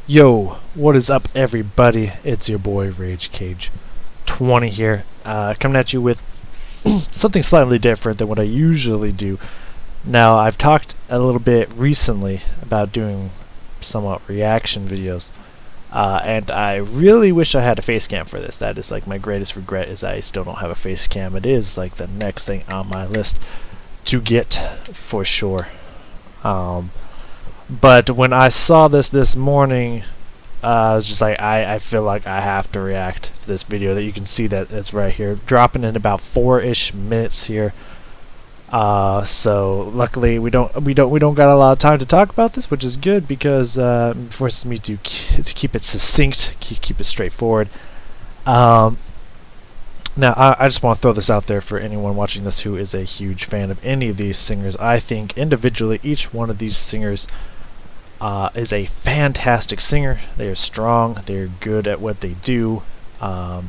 Yo, what is up, everybody? It's your boy Rage Cage 20 here, coming at you with something slightly different than what I usually do. Now, I've talked a little bit recently about doing somewhat reaction videos, and I really wish I had a face cam for this. That is like my greatest regret, is I still don't have a face cam. It is like the next thing on my list to get for sure. But when I saw this morning, I was just like, I feel like I have to react to this video. That you can see that it's right here, dropping in about 4-ish minutes here. So luckily we don't got a lot of time to talk about this, which is good because it forces me to keep it succinct, keep it straightforward. Now I just want to throw this out there for anyone watching this who is a huge fan of any of these singers. I think individually each one of these singers is a fantastic singer. They are strong, they're good at what they do, and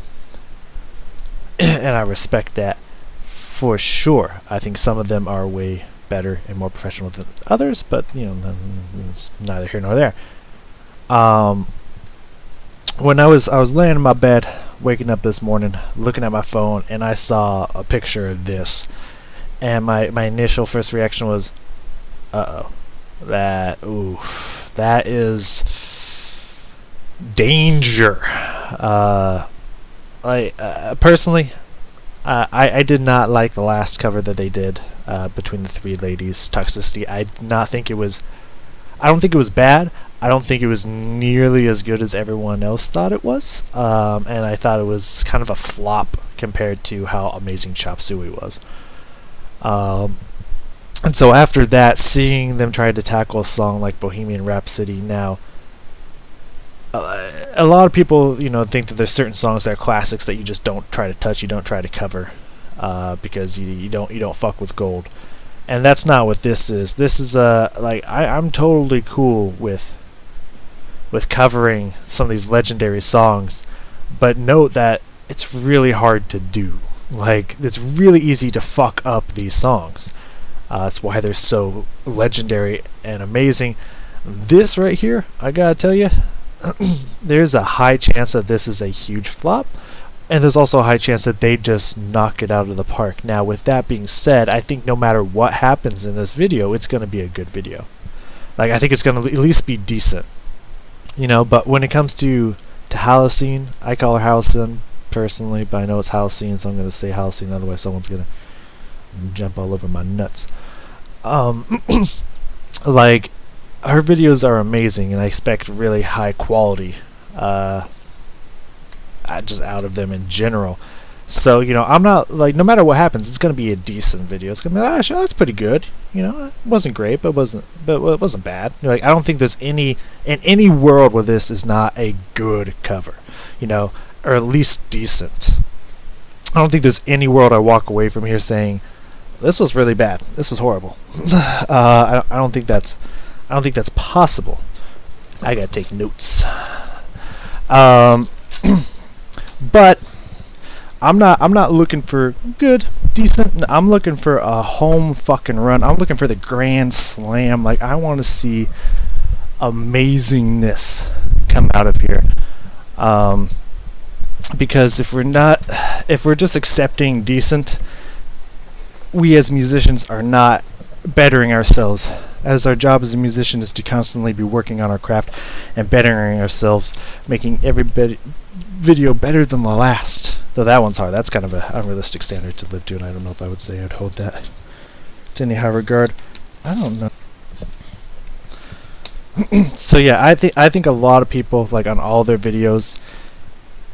I respect that for sure. I think some of them are way better and more professional than others, but you know, it's neither here nor there. When I was laying in my bed, waking up this morning, looking at my phone, and I saw a picture of this, and my initial first reaction was, uh-oh. That is danger. Personally, I did not like the last cover that they did between the three ladies, Toxicity. I don't think it was bad. I don't think it was nearly as good as everyone else thought it was. And I thought it was kind of a flop compared to how amazing Chop Suey was. And so after that, seeing them try to tackle a song like Bohemian Rhapsody, now a lot of people, think that there's certain songs that are classics that you just don't try to touch, you don't try to cover, because you don't fuck with gold, and that's not what this is. This is I'm totally cool with covering some of these legendary songs, but note that it's really hard to do. Like, it's really easy to fuck up these songs. That's why they're so legendary and amazing. This right here, I gotta tell you, there's a high chance that this is a huge flop, and there's also a high chance that they just knock it out of the park. Now, with that being said, I think no matter what happens in this video, it's gonna be a good video. Like, I think it's gonna at least be decent, But when it comes to Halocene, I call her Halocene personally, but I know it's Halocene, so I'm gonna say Halocene. Otherwise, someone's gonna jump all over my nuts. Like, her videos are amazing, and I expect really high quality just out of them in general. So I'm not like, no matter what happens, it's gonna be a decent video. It's gonna be, sure, that's pretty good. It wasn't great, but it wasn't bad. Like, I don't think there's any world where this is not a good cover, or at least decent. I don't think there's any world I walk away from here saying, this was really bad, this was horrible. I don't think that's possible. I gotta take notes. But I'm not looking for good, decent. I'm looking for a home fucking run. I'm looking for the grand slam. Like, I want to see amazingness come out of here. Because if we're just accepting decent, we as musicians are not bettering ourselves, as our job as a musician is to constantly be working on our craft and bettering ourselves, making every video better than the last. Though that one's hard. That's kind of an unrealistic standard to live to, and I don't know if I would say I'd hold that to any high regard. I don't know. So yeah, I think a lot of people, like, on all their videos,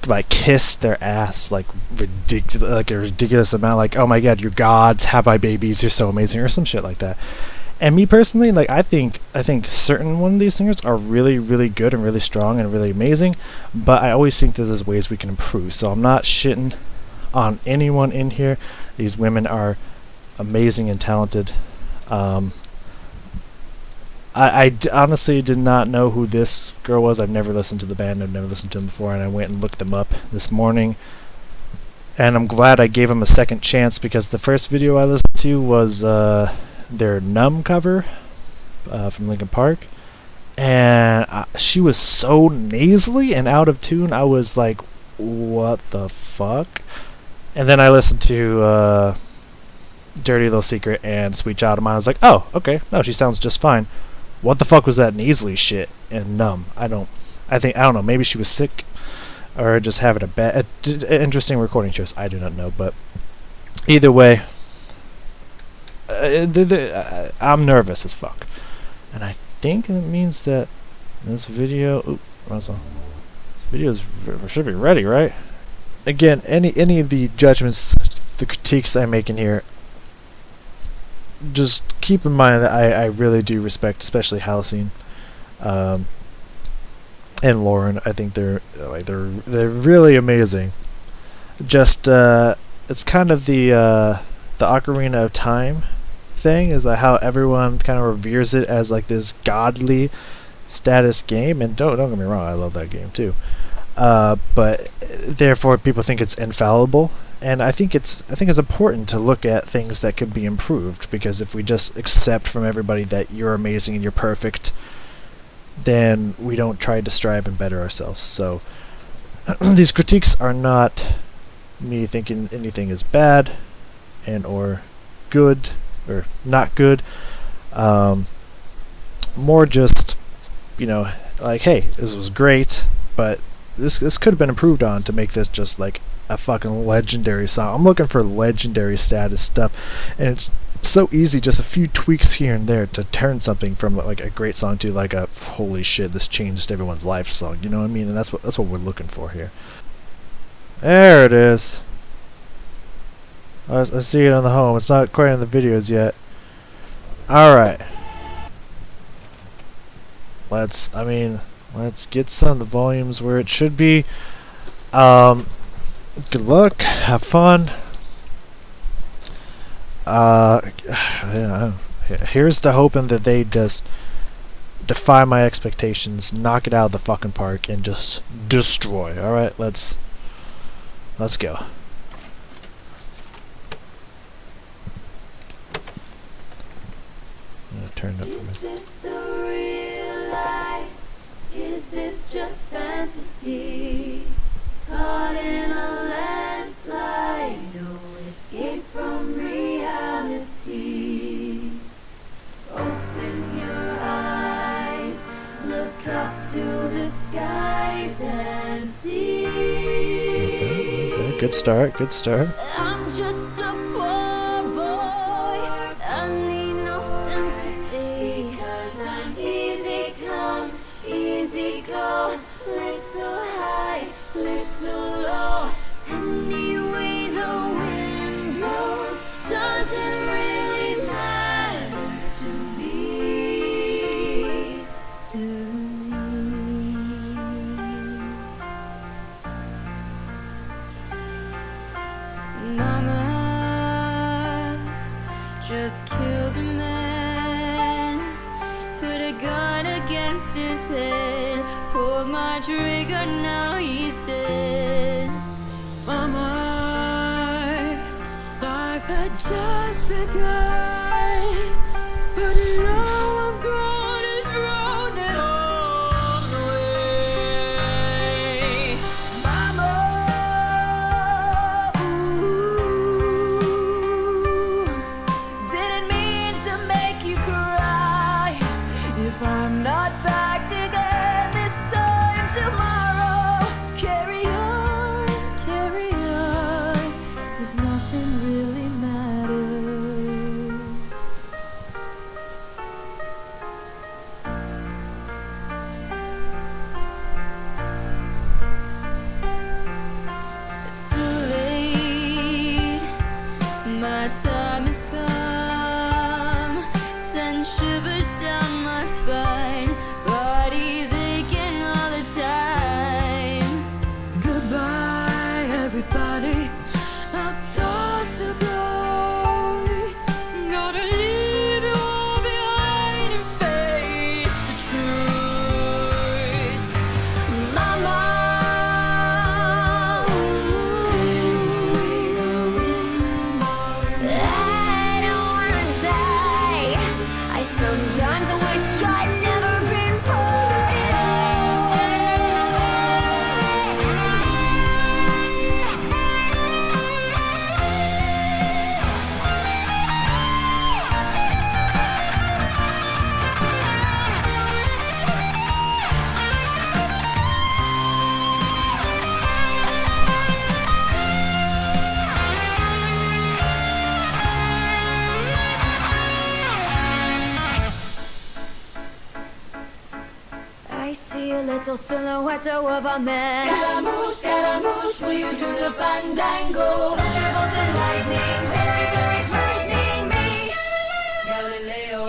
like, kiss their ass like a ridiculous amount, like, oh my god, you're gods, have my babies, you're so amazing, or some shit like that. And me personally, like, I think certain one of these singers are really, really good and really strong and really amazing, but I always think that there's ways we can improve. So I'm not shitting on anyone in here. These women are amazing and talented. I honestly did not know who this girl was. I've never listened to the band. I've never listened to them before, and I went and looked them up this morning. And I'm glad I gave them a second chance, because the first video I listened to was their Numb cover from Linkin Park. and she was so nasally and out of tune. I was like, what the fuck? And then I listened to Dirty Little Secret and Sweet Child of Mine. I was like, oh, okay, no, she sounds just fine. What the fuck was that nasally shit and numb? I don't know, maybe she was sick or just having a bad, interesting recording choice. I do not know, but either way, I'm nervous as fuck. And I think it means that this video, this video should be ready, right? Again, any of the judgments, the critiques I make in here, just keep in mind that I really do respect, especially Halocene, and Lauren. I think they're really amazing. Just it's kind of the Ocarina of Time thing, is how everyone kind of reveres it as like this godly status game, and don't get me wrong, I love that game too. But therefore people think it's infallible, and I think it's important to look at things that could be improved, because if we just accept from everybody that you're amazing and you're perfect, then we don't try to strive and better ourselves. So these critiques are not me thinking anything is bad and or good or not good. More just, like, hey, this was great, but this could have been improved on to make this just like a fucking legendary song. I'm looking for legendary status stuff, and it's so easy, just a few tweaks here and there, to turn something from like a great song to like a holy shit, this changed everyone's life song. You know what I mean? And that's what we're looking for here. There it is. I see it on the home. It's not quite in the videos yet. Alright. Let's get some of the volumes where it should be. Good luck. Have fun. Here's to hoping that they just defy my expectations, knock it out of the fucking park, and just destroy. Alright, let's go. I'm gonna turn it up for me. Is this the real life? Is this just fantasy? Caught in a landslide, no escape from reality. Open your eyes, look up to the skies and see. Okay, good start, good start. I'm just a poor boy, I need no sympathy, because I'm easy come, easy go, little high, little low. Anyway the wind blows, doesn't really matter to me, Mama just killed a man, put a gun against his head, pulled my trigger, now he's dead. Mama, life had just begun, but now I've grown and thrown it all away. Mama, ooh, didn't mean to make you cry. If I'm not back again this time tomorrow, carry on, as if nothing really matters. little silhouette of a man. Scaramouche, Scaramouche, will you do the fandango? Thunderbolts and lightning, very, very frightening me. Galileo,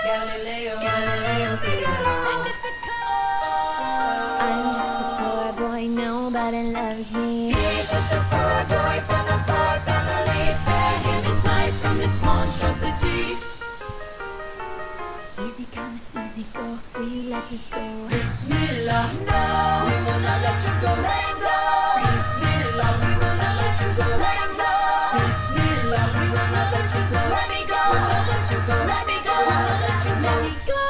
Galileo, Galileo, Figaro. I'm just a poor boy, nobody loves me. He's just a poor boy from a poor family. Spare him his life from this monstrosity. Easy come, easy go, will you let me go? Bismillah, no, we will not let you go. Let him go. Bismillah, we will not let you go. Let him go. Bismillah, we will not let you go. Let me go. We'll not let you go. Let me go. We'll not let you go. Let me go.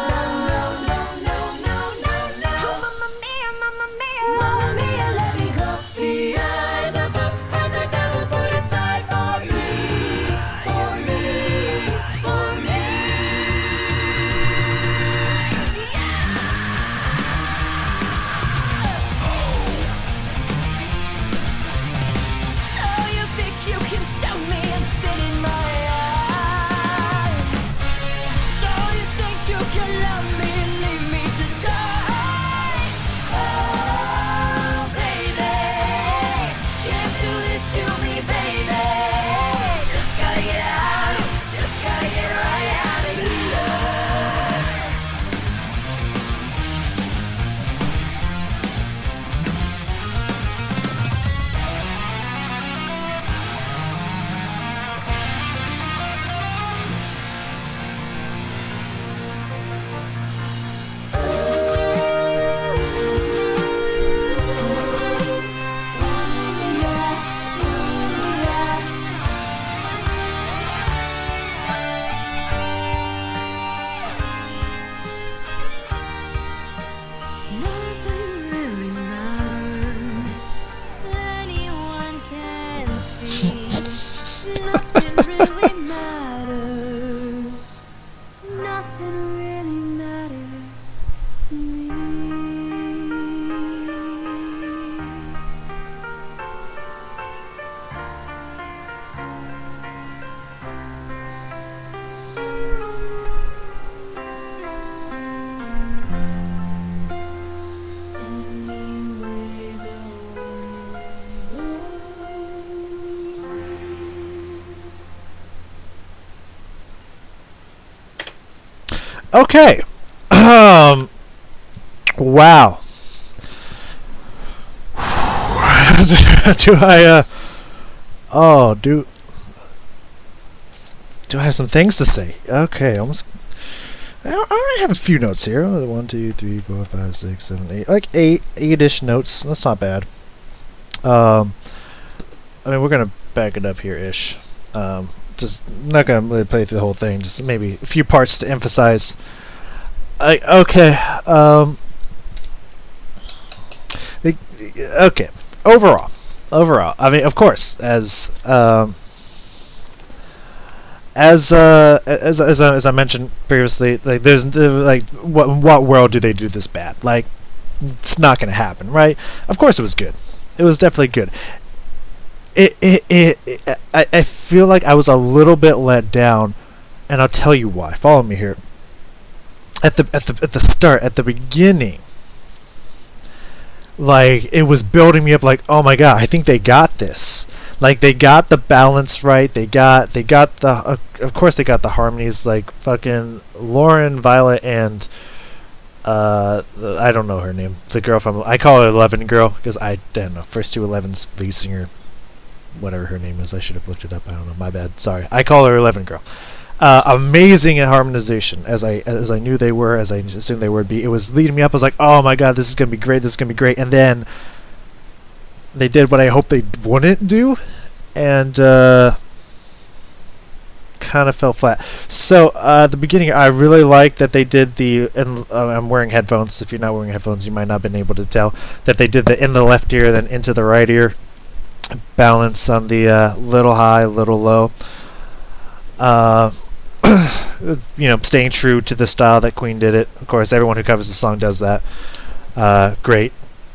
No, no, no, no, no, no, no. Oh, Mamma Mia, Mamma Mia. Mamma mia, let me go. The eyes of book has a devil put aside for me, for me, for me. So you think you can stone me and spit in my eye? So you think you can love me and leave me to die? Oh, baby, can't do this to me, baby. Just gotta get out, just gotta get right out of here. Nothing really matters. Anyone can see. Nothing really matters. Nothing really matters to me. Okay. Wow. do I do I have some things to say? Okay, almost. I already have a few notes here. 1, 2, 3, 4, 5, 6, 7, 8. Like eight-ish notes. That's not bad. I mean, we're gonna back it up here, ish. Just not gonna really play through the whole thing. Just maybe a few parts to emphasize. Okay. Okay. Overall. I mean, of course, as I mentioned previously, like what world do they do this bad? Like, it's not gonna happen, right? Of course, it was good. It was definitely good. I feel like I was a little bit let down, and I'll tell you why. Follow me here. At the start, at the beginning, like, it was building me up. Like, oh my god, I think they got this. Like, they got the balance right. They got the of course they got the harmonies. Like, fucking Lauren, Violet, and I don't know her name. The girl from, I call her 11 Girl because I don't know, first two 11's lead singer, whatever her name is. I should have looked it up. I don't know. My bad. Sorry. I call her 11 Girl. Amazing at harmonization, as I knew they were, as I assumed they would be. It was leading me up. I was like, oh my god, this is gonna be great. This is gonna be great. And then they did what I hoped they wouldn't do, and kind of fell flat. So at the beginning, I really liked that they did the. And I'm wearing headphones. If you're not wearing headphones, you might not have been able to tell that they did the in the left ear, then into the right ear. Balance on the little high, little low. Staying true to the style that Queen did it. Of course, everyone who covers the song does that. Great,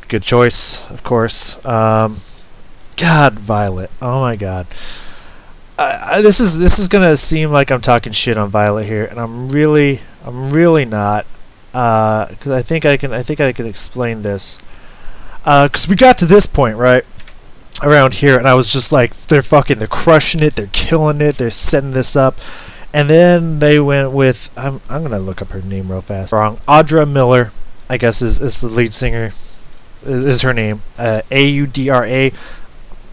good choice, of course. God, Violet. Oh my God. This is gonna seem like I'm talking shit on Violet here, and I'm really not. because I think I can explain this. Because we got to this point, right, around here, and I was just like, they're crushing it, they're killing it, they're setting this up. And then they went with, I'm gonna look up her name real fast. Wrong. Audra Miller, I guess is the lead singer, is her name. Audra.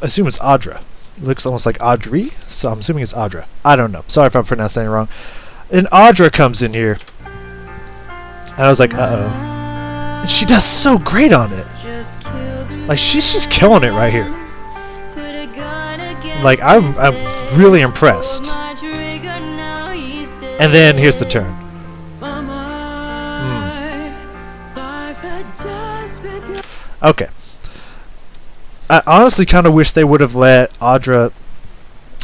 Assume it's Audra. It looks almost like Audrey, so I'm assuming it's Audra. I don't know. Sorry if I'm pronouncing it wrong. And Audra comes in here, and I was like, uh-oh. And she does so great on it. Like, she's just killing it right here. Like, I'm really impressed. And then here's the turn. Okay. I honestly kind of wish they would have let Audra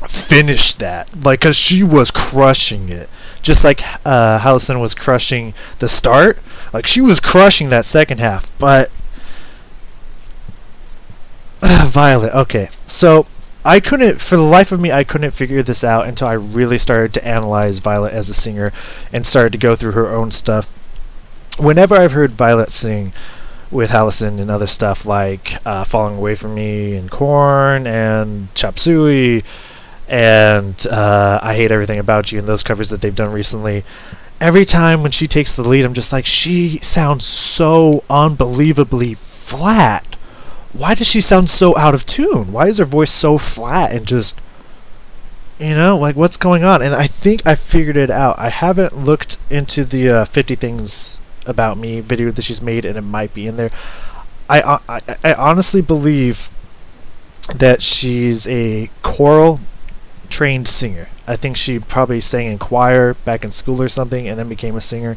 finish that, like, because she was crushing it, just like Halocene was crushing the start. Like, she was crushing that second half, but Violet. Okay, so I couldn't, for the life of me, I couldn't figure this out until I really started to analyze Violet as a singer and started to go through her own stuff. Whenever I've heard Violet sing with Halocene and other stuff like Falling Away From Me and Korn and Chop Suey and I Hate Everything About You and those covers that they've done recently, every time when she takes the lead, I'm just like, she sounds so unbelievably flat. Why does she sound so out of tune? Why is her voice so flat and just, you know, like, what's going on? And I think I figured it out. I haven't looked into the 50 Things About Me video that she's made, and it might be in there. I honestly believe that she's a choral trained singer. I think she probably sang in choir back in school or something and then became a singer,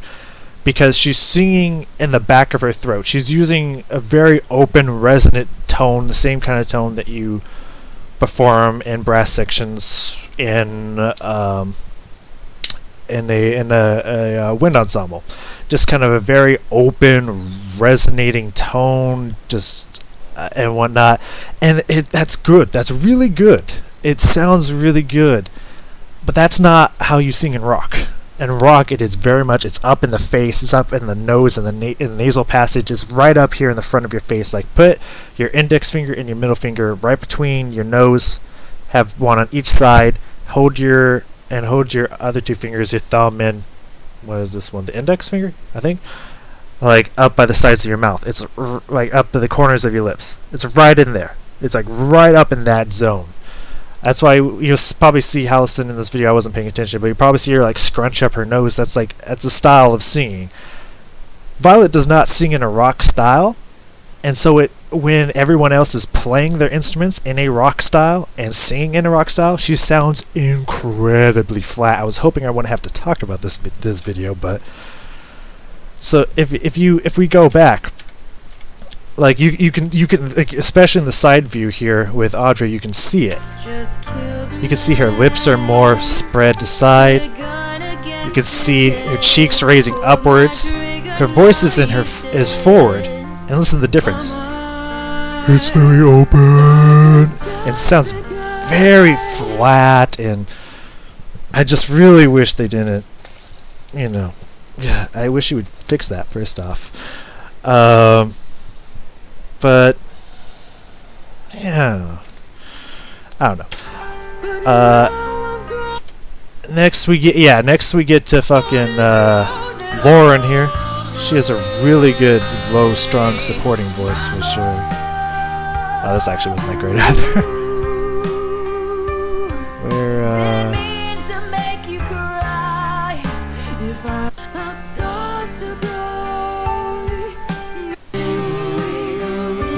because she's singing in the back of her throat. She's using a very open, resonant tone, the same kind of tone that you perform in brass sections in a wind ensemble. Just kind of a very open, resonating tone, just and whatnot. And that's good. That's really good. It sounds really good. But that's not how you sing in rock. In rock, it is very much, it's up in the face, it's up in the nose, and the nasal passage is right up here in the front of your face. Like, put your index finger and your middle finger right between your nose, have one on each side, hold your other two fingers, your thumb and, what is this one, the index finger, I think? Like, up by the sides of your mouth. It's like up to the corners of your lips. It's right in there. It's like right up in that zone. That's why you'll probably see Halocene in this video. I wasn't paying attention, but you probably see her like scrunch up her nose. That's a style of singing. Violet does not sing in a rock style, and so when everyone else is playing their instruments in a rock style and singing in a rock style, she sounds incredibly flat. I was hoping I wouldn't have to talk about this video, but so if we go back, like you can like, especially in the side view here with Audra, you can see it. You can see her lips are more spread to side. You can see her cheeks raising upwards. Her voice is forward, and listen to the difference. It's very open. It sounds very flat, and I just really wish they didn't. You know, yeah, I wish you would fix that first off. But yeah, I don't know. Next we get to fucking Lauren here. She has a really good low, strong, supporting voice for sure. Oh, this actually wasn't that great either.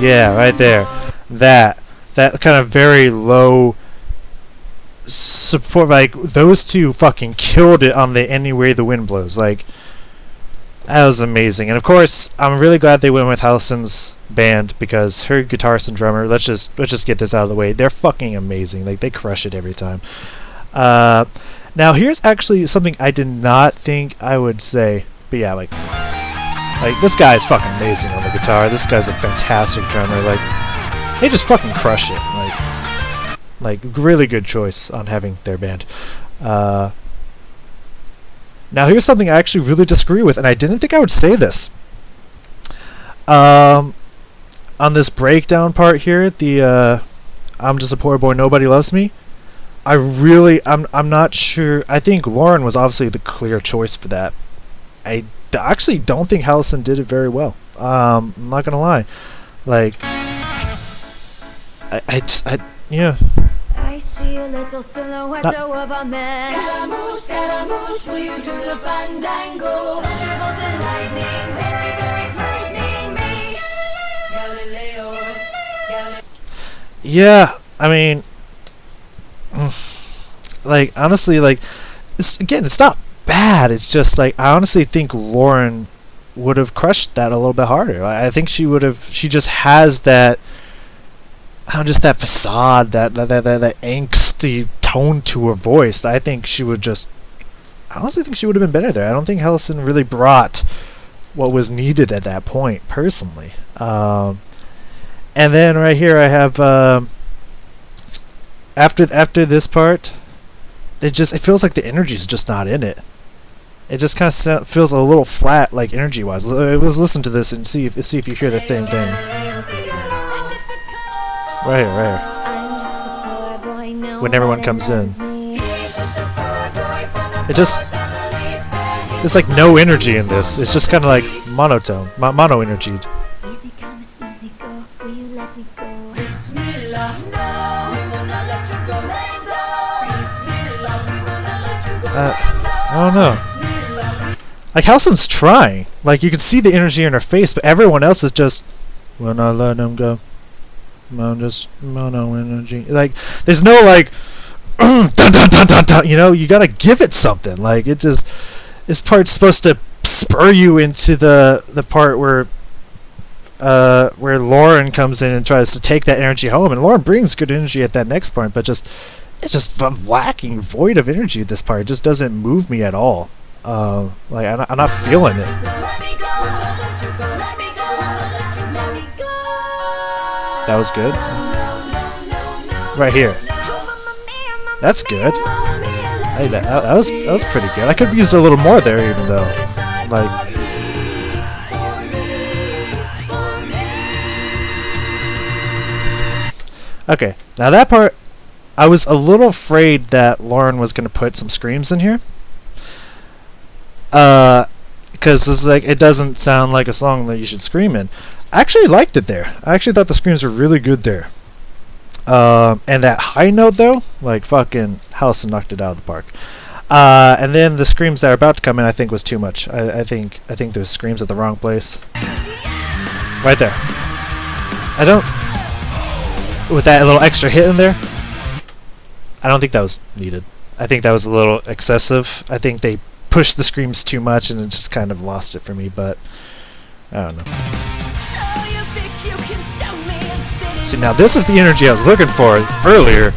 Yeah, right there. That kind of very low support, like, those two fucking killed it on the Any Way the Wind Blows. Like, that was amazing. And of course, I'm really glad they went with Halocene's band, because her guitarist and drummer, let's just get this out of the way, they're fucking amazing. Like, they crush it every time. Now here's actually something I did not think I would say, but yeah, like this guy is fucking amazing on the guitar. This guy's a fantastic drummer. Like, they just fucking crush it. Like really good choice on having their band. Now here's something I actually really disagree with, and I didn't think I would say this. On this breakdown part here, the I'm just a poor boy, nobody loves me. I'm not sure. I think Lauren was obviously the clear choice for that. I actually don't think Halocene did it very well. I'm not gonna lie. Like, yeah. I see a little silhouette of a man. Scaramouche, Scaramouche, will you do the fandango? Thunderbolts and lightning, very, very frightening me. Galileo, Galileo. Yeah, I mean, like, honestly, like, it's not bad. It's just, like, I honestly think Lauren would have crushed that a little bit harder. I think she just has that, just that facade, that angsty tone to her voice. I think she would I honestly think she would have been better there. I don't think Halocene really brought what was needed at that point, personally. And then right here I have, after this part, it feels like the energy is just not in it. It just kind of feels a little flat, like energy-wise. Let's listen to this and see if you hear the same thing. Right here. I'm just a poor boy, no When everyone one comes in. loves me. There's like no energy in this. It's just kind of like monotone, mono energied. Easy come and easy go. Will you let me go? Bismillah, no, we will not let you go. Let go. Bismillah, we will not let you go. I don't know. Bismillah, Like, Halocene's trying. Like, you can see the energy in her face, but everyone else is just, will not let him go. Just mono energy. Like, there's no, like, dun, dun, dun, dun, dun, you know, you gotta give it something. Like, it just, this part's supposed to spur you into the part where Lauren comes in and tries to take that energy home, and Lauren brings good energy at that next part, but it's just lacking, void of energy at this part. It just doesn't move me at all. Like, I'm not feeling it. That was good. Right here. That's good. Hey, that was pretty good. I could have used a little more there, even though, like. Okay, now that part, I was a little afraid that Lauren was gonna put some screams in here. Because it's like, it doesn't sound like a song that you should scream in. I actually liked it there. I actually thought the screams were really good there. And that high note though, like fucking Halocene knocked it out of the park. And then the screams that are about to come in, I think was too much. I think there's screams at the wrong place. Right there. I don't, with that little extra hit in there, I don't think that was needed. I think that was a little excessive. I think they pushed the screams too much and it just kind of lost it for me, but I don't know. See, now this is the energy I was looking for earlier.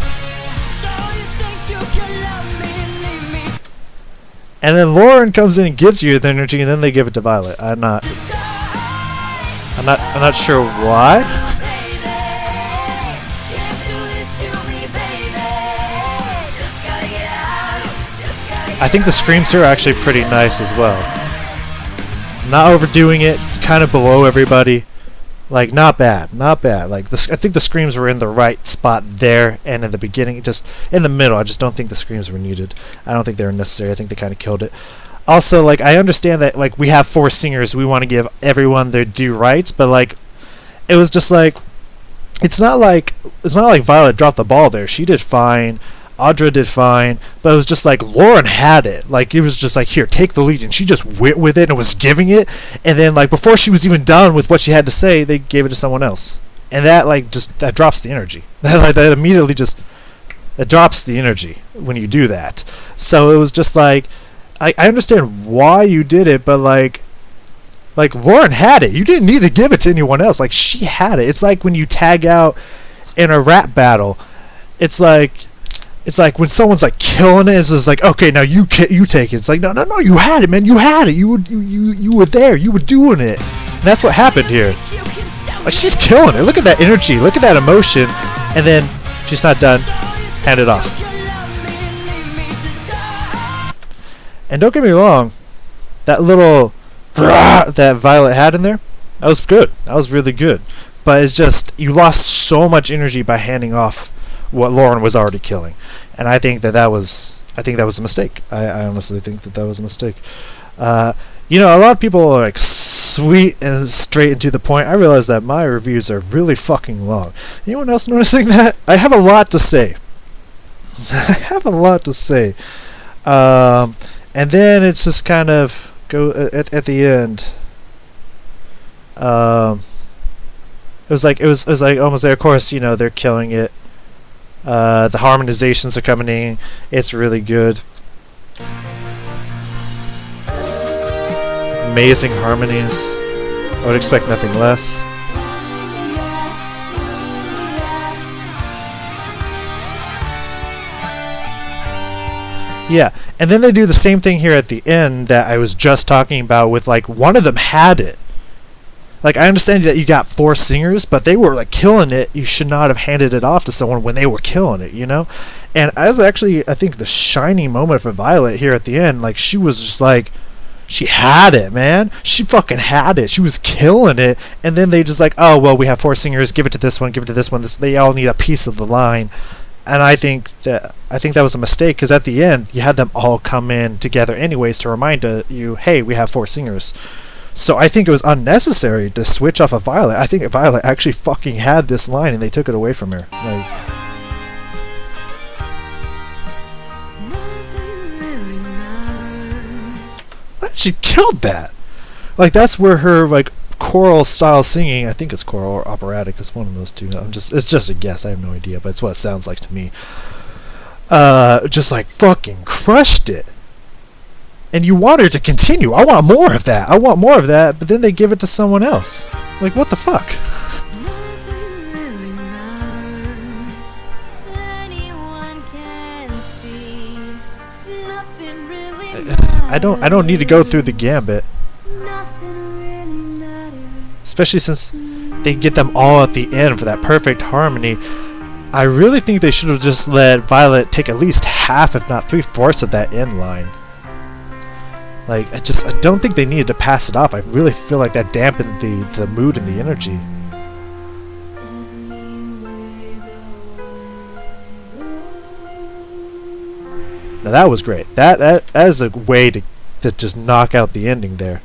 And then Lauren comes in and gives you the energy, and then they give it to Violet. I'm not sure why. I think the screams here are actually pretty nice as well. Not overdoing it, kind of below everybody. Like, not bad. Like, I think the screams were in the right spot there and in the beginning. Just in the middle, I just don't think the screams were needed. I don't think they were necessary. I think they kind of killed it. Also, like, I understand that, like, we have 4 singers. We want to give everyone their due rights, but, like, it was just like, it's not like Violet dropped the ball there. She did fine. Audra did fine, but it was just like Lauren had it. Like, it was just like, here, take the lead, and she just went with it and was giving it. And then, like, before she was even done with what she had to say, they gave it to someone else, and that, like, just that drops the energy. That immediately just, it drops the energy when you do that. So it was just like, I understand why you did it, but like Lauren had it. You didn't need to give it to anyone else. Like, she had it. It's like when you tag out in a rap battle. It's like when someone's like killing it, it's just like, okay, now you take it. It's like, no, you had it, man. You had it. You were there. You were doing it. And that's what happened here. Like, she's killing it. Look at that energy. Look at that emotion. And then she's not done. Hand it off. And don't get me wrong, that little that Violet had in there, that was good. That was really good. But it's just, you lost so much energy by handing off what Lauren was already killing. And I think that was a mistake. I honestly think that was a mistake. You know, a lot of people are like sweet and straight and to the point. I realize that my reviews are really fucking long. Anyone else noticing that? I have a lot to say. I have a lot to say. And then it's just kind of go at the end. It was like almost there. Of course, you know, they're killing it. The harmonizations are coming in. It's really good. Amazing harmonies. I would expect nothing less. Yeah, and then they do the same thing here at the end that I was just talking about with, like, one of them had it. Like, I understand that you got 4 singers, but they were, like, killing it. You should not have handed it off to someone when they were killing it, you know? And as actually, I think, the shining moment for Violet here at the end, like, she was just like, she had it, man. She fucking had it. She was killing it. And then they just like, oh, well, we have 4 singers. Give it to this one. Give it to this one. They all need a piece of the line. And I think that was a mistake, because at the end you had them all come in together anyways to remind you, hey, we have 4 singers. So I think it was unnecessary to switch off of Violet. I think Violet actually fucking had this line and they took it away from her. Like, she killed that. Like, that's where her, like, choral style singing, I think it's choral or operatic, it's one of those two. It's just a guess, I have no idea, but it's what it sounds like to me. Just like fucking crushed it. And you want her to continue. I want more of that. But then they give it to someone else. Like, what the fuck? I don't need to go through the gambit. Especially since they get them all at the end for that perfect harmony. I really think they should have just let Violet take at least half, if not 3/4 of that end line. Like, I don't think they needed to pass it off. I really feel like that dampened the mood and the energy. Now that was great. That is a way to just knock out the ending there.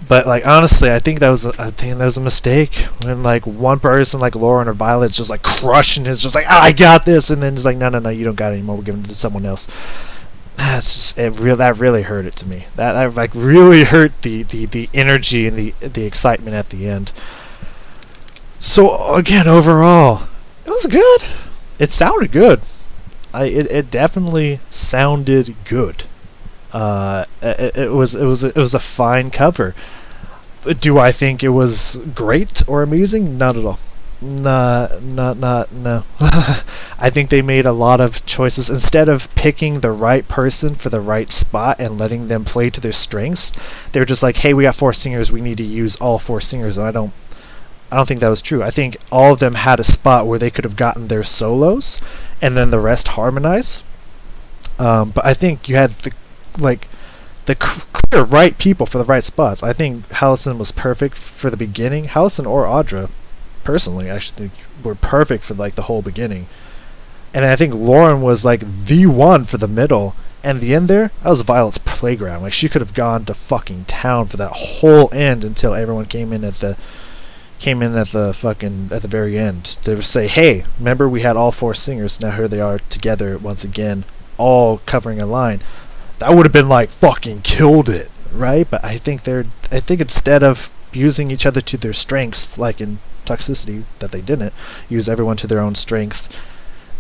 But, like, honestly, I think that was a mistake when, like, one person like Lauren or Violet's just like crushing his, just like, I got this, and then just like, no, you don't got it anymore. We're giving it to someone else. That's just that really hurt it to me. That like really hurt the energy and the excitement at the end. So again, overall, it was good. It sounded good. It definitely sounded good. It was a fine cover. Do I think it was great or amazing? Not at all. No. I think they made a lot of choices. Instead of picking the right person for the right spot and letting them play to their strengths, they were just like, hey, we got 4 singers, we need to use all 4 singers. And I don't think that was true. I think all of them had a spot where they could have gotten their solos and then the rest harmonize. But I think you had the clear right people for the right spots. I think Halocene was perfect for the beginning. Halocene or Audra, personally, I actually think were perfect for like the whole beginning. And I think Lauren was like the one for the middle. And the end there, that was Violet's playground. Like, she could have gone to fucking town for that whole end until everyone came in at the very end to say, hey, remember we had all 4 singers, now here they are together once again, all covering a line. That would have been like fucking killed it, right? But I think instead of using each other to their strengths, like in Toxicity, that they didn't use everyone to their own strengths,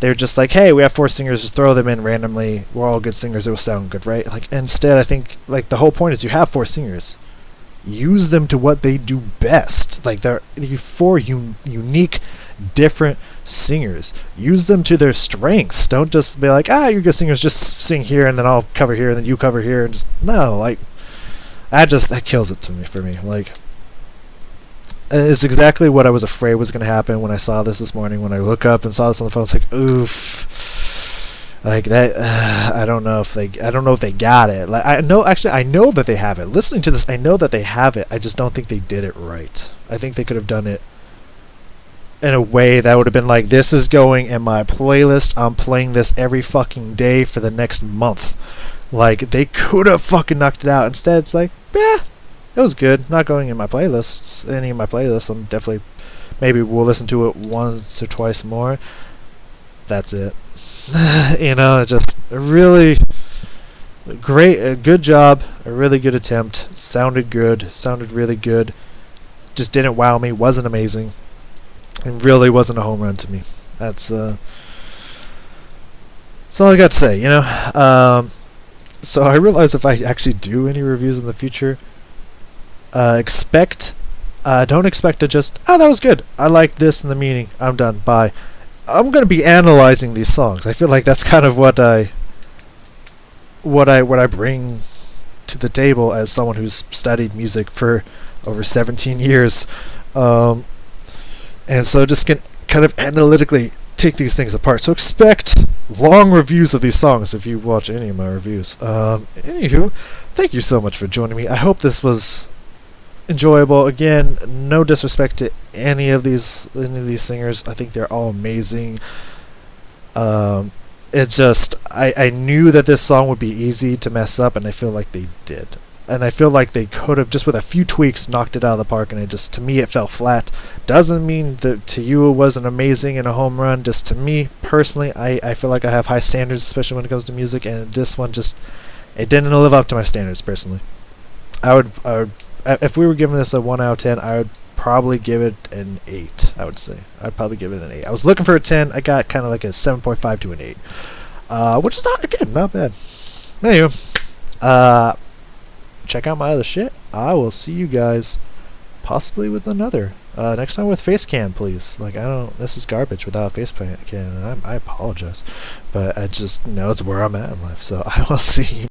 they're just like, hey, we have 4 singers, just throw them in randomly, we're all good singers, it will sound good, right? Like, instead, I think like the whole point is you have 4 singers, use them to what they do best. Like, they're 4 unique, different singers. Use them to their strengths. Don't just be like, you're good singers, just sing here and then I'll cover here and then you cover here, and just, no, like, that kills it for me. Like, it's exactly what I was afraid was going to happen when I saw this morning. When I look up and saw this on the phone, it's like, oof. Like that, I don't know if they got it. Like I know that they have it. Listening to this, I know that they have it. I just don't think they did it right. I think they could have done it in a way that would have been like, this is going in my playlist. I'm playing this every fucking day for the next month. Like they could have fucking knocked it out. Instead, it's like, yeah, it was good. Not going in my playlists. Any of my playlists. I'm definitely, maybe we'll listen to it once or twice more. That's it. Just a really great, a good job, a really good attempt. Sounded good, sounded really good. Just didn't wow me, wasn't amazing, and really wasn't a home run to me. That's all I got to say, So I realize if I actually do any reviews in the future, don't expect to just, oh, that was good, I like this and the meaning, I'm done, bye. I'm going to be analyzing these songs. I feel like that's kind of what I bring to the table as someone who's studied music for over 17 years. And so just can kind of analytically take these things apart. So expect long reviews of these songs if you watch any of my reviews. Anywho, thank you so much for joining me. I hope this was enjoyable. Again, no disrespect to any of these singers. I think they're all amazing. It's just I knew that this song would be easy to mess up, and I feel like they did. And I feel like they could have, just with a few tweaks, knocked it out of the park, and to me it fell flat. Doesn't mean that to you it wasn't amazing and a home run. Just to me personally, I feel like I have high standards, especially when it comes to music, and this one it didn't live up to my standards personally. I would if we were giving this a 1 out of 10, I would probably give it an 8, I would say. I'd probably give it an 8. I was looking for a 10. I got kind of like a 7.5 to an 8. Which is not bad. Anyway, check out my other shit. I will see you guys possibly with another. Next time with face cam, please. This is garbage without face cam. I apologize. But I just know it's where I'm at in life. So I will see you.